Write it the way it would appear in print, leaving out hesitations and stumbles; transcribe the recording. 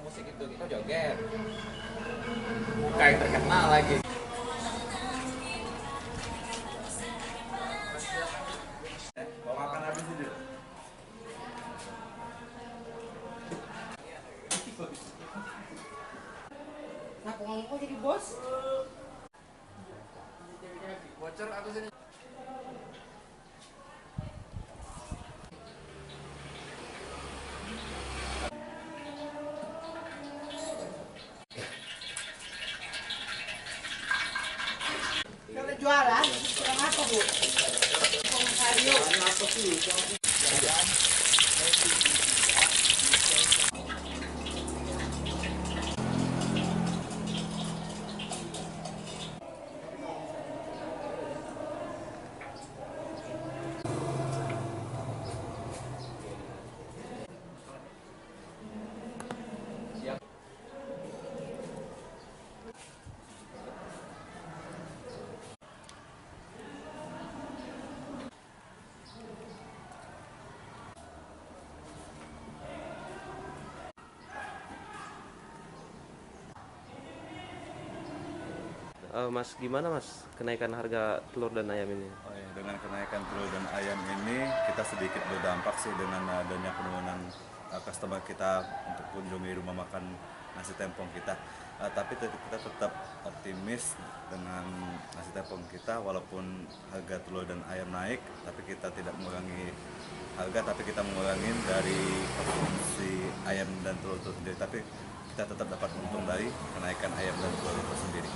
Musik itu kita joget, kayak terkenal lagi. Mau makan habis itu. Nah, ngomong kok jadi bos? Voucher aku sini. Kalau jualan, kurang apa bu? Kurang kayu. Mas, gimana Mas kenaikan harga telur dan ayam ini? Oh ya, dengan kenaikan telur dan ayam ini kita sedikit berdampak sih dengan adanya penurunan customer kita untuk kunjungi rumah makan nasi tempong kita. Tapi kita tetap optimis dengan nasi tempong kita, walaupun harga telur dan ayam naik, tapi kita tidak mengurangi harga, tapi kita mengurangi dari konsumsi ayam dan telur itu sendiri. Tapi kita tetap dapat untung dari kenaikan ayam dan telur itu sendiri.